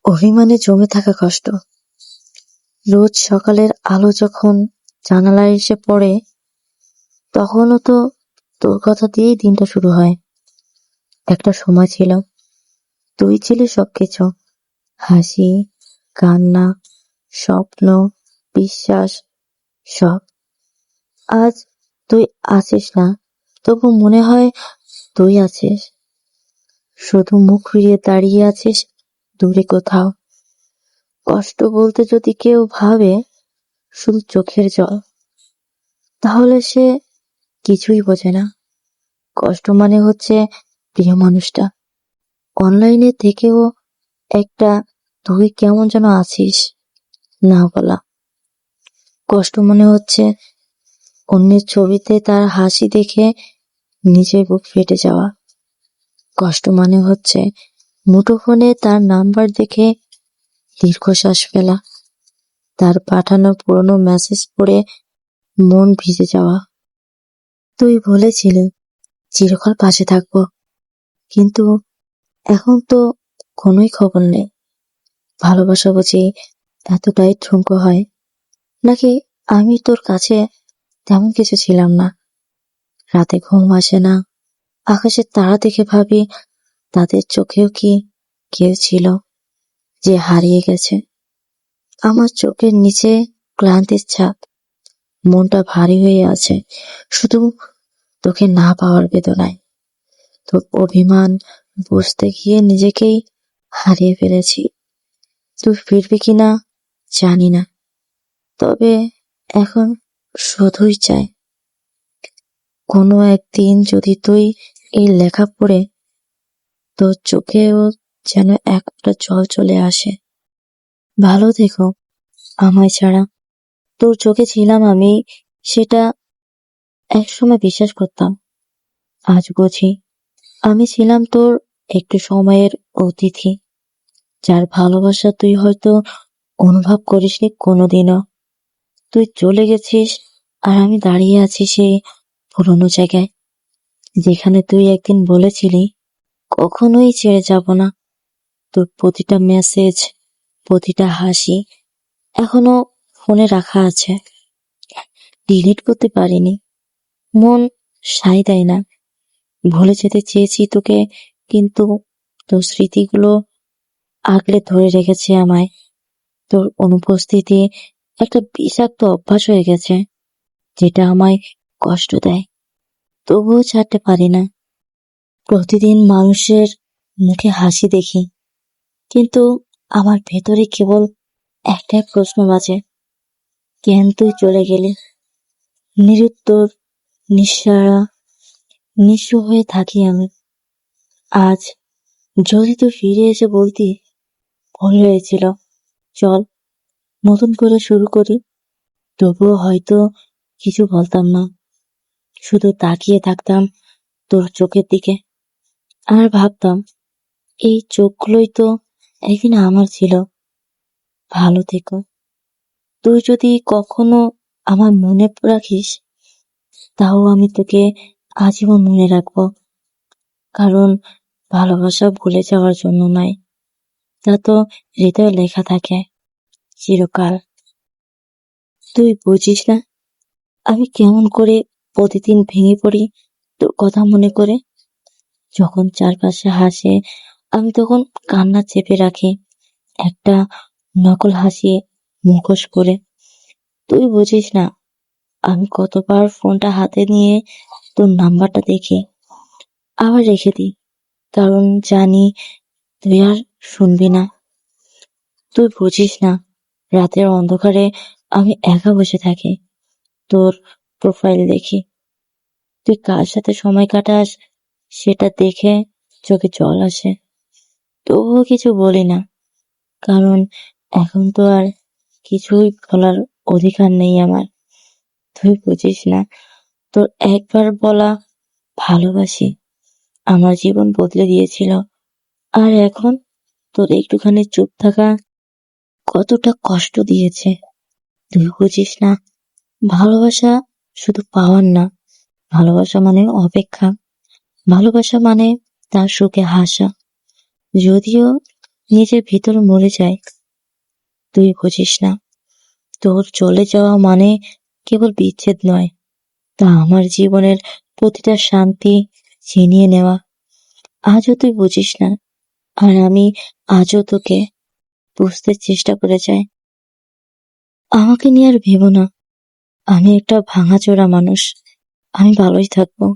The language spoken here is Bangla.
অভিমানে জমে থাকা কষ্ট। রোজ সকালের আলো যখন জানালায় এসে পড়ে, তখনও তো তোর কথা দিয়েই দিনটা শুরু হয়। একটা সময় ছিল, তুই ছিলি সবকিছু। হাসি, কান্না, স্বপ্ন, বিশ্বাস, সব। আজ তুই আছিস না, তবু মনে হয় তুই আছিস। শুধু মুখ ফিরিয়ে দাঁড়িয়ে আছিস দূরে কোথাও। কষ্ট বলতে যদি কেউ ভাবে শুধু চোখের জল, তাহলে সে কিছুই বোঝে না। কষ্ট মানে হচ্ছে প্রিয় মানুষটা অনলাইনে থেকেও একটা তুই কেমন যেন আছিস না বলা। কষ্ট মনে হচ্ছে অন্যের ছবিতে তার হাসি দেখে নিজের বুক ফেটে যাওয়া। কষ্ট মানে হচ্ছে মুঠোফোনে তার নাম্বার দেখে দীর্ঘশ্বাস ফেলা, তার পাঠানো পুরনো মেসেজ পড়ে মন ভিজে যাওয়া। তুই বলেছিলি চিরকাল পাশে থাকবো, কিন্তু এখন তো কোনোই খবর নেই। ভালোবাসা বুঝি এতটাই ঠুনকো হয়, নাকি আমি তোর কাছে তেমন কিছু ছিলাম না? রাতে ঘুম আসে না, আকাশের তারা দেখে ভাবি তাদের চোখেও কি কেউ ছিল যে হারিয়ে গেছে। আমার চোখের নিচে ক্লান্তির ছাপ, মনটা ভারী হয়ে আছে শুধু তোকে না পাওয়ার বেদনায়। তোর অভিমান বুঝতে গিয়ে নিজেকেই হারিয়ে ফেলেছি। তুই ফিরবি কিনা জানি না, তবে এখন শুধুই চাই কোনো একদিন যদি তুই এই লেখা পড়ে তোর চোখেও যেন একটা জল চলে আসে। ভালো থেকো আমায় ছাড়া। তোর চোখে ছিলাম আমি, সেটা একসময় বিশ্বাস করতাম। আজ বুঝি আমি ছিলাম তোর একটু সময়ের অতিথি, যার ভালোবাসা তুই হয়তো অনুভব করিসনি কোনোদিনও। তুই চলে গেছিস আর আমি দাঁড়িয়ে আছি সেই পুরোনো জায়গায়, যেখানে তুই একদিন বলেছিলি কখনোই ছেড়ে যাব না। তোর প্রতিটা মেসেজ, প্রতিটা হাসি এখনো ফোনে রাখা আছে, ডিলিট করতে পারিনি। মন সায় দেয় না। ভুলে যেতে চেয়েছি তোকে, কিন্তু তোর স্মৃতিগুলো আগলে ধরে রেখেছে আমায়। তোর অনুপস্থিতি একটা বিষাক্ত অভ্যাস হয়ে গেছে, যেটা আমায় কষ্ট দেয়, তবুও ছাড়তে পারি না। প্রতিদিন মানুষের মুখে হাসি দেখি, কিন্তু আমার ভেতরে কেবল একটাই প্রশ্ন বাজে, কেন তুই চলে গেলি? নিরুত্তর, নিঃসাড়া, নিঃস্ব হয়ে থাকি আমি। আজ যদি তুই ফিরে এসে বলতি ভুল হয়েছিল, চল নতুন করে শুরু করি, তবুও হয়তো কিছু বলতাম না। শুধু তাকিয়ে থাকতাম তোর চোখের দিকে, আর ভাবতাম এই চোখগুলোই তো একদিন আমার ছিল। ভালো থেকো। তুই যদি কখনো আমার মনে রাখিস, তাও আমি তোকে আজীবন মনে রাখবো। কারণ ভালোবাসা ভুলে যাওয়ার জন্য নয়, তা তো হৃদয়ে লেখা থাকে চিরকাল। তুই বুঝিস না আমি কেমন করে প্রতিদিন ভেঙে পড়ি তোর কথা মনে করে। যখন চারপাশে হাসে, আমি তখন কান্না চেপে রাখি, একটা নকল হাসি মুখোশ করে। তুই বুঝিস না আমি কতবার ফোনটা হাতে নিয়ে তোর নাম্বারটা দেখি, আবার রেখে দিই, কারণ জানি তুই আর শুনবি না। তুই বুঝিস না রাতের অন্ধকারে আমি একা বসে থাকি, তোর প্রোফাইল দেখি, তুই কার সাথে সময় কাটাস সেটা দেখে চোখে জল আসে, তবুও কিছু বলি না, কারণ এখন তো আর কিছুই বলার অধিকার নেই আমার। তুই বুঝিস না তোর একবার বলা ভালোবাসি আমার জীবন বদলে দিয়েছিল, আর এখন তোর একটুখানি চুপ থাকা কতটা কষ্ট দিয়েছে। তুই বুঝিস না ভালোবাসা শুধু পাওয়ার না, ভালোবাসা মানে অপেক্ষা, ভালোবাসা মানে তার সুখে হাসা, যদিও নিজের ভিতর মরে যায়। তুই বুঝিস না, তোর চলে যাওয়া মানে কেবল বিচ্ছেদ নয়, তা আমার জীবনের প্রতিটা শান্তি ছিনিয়ে নেওয়া। আজও তুই বুঝিস না, আর আমি আজও তোকে বুঝতে চেষ্টা করে যাই। আমাকে নিয়ে আর ভেবো না, আমি একটা ভাঙাচোরা মানুষ। আমি ভালোই থাকবো।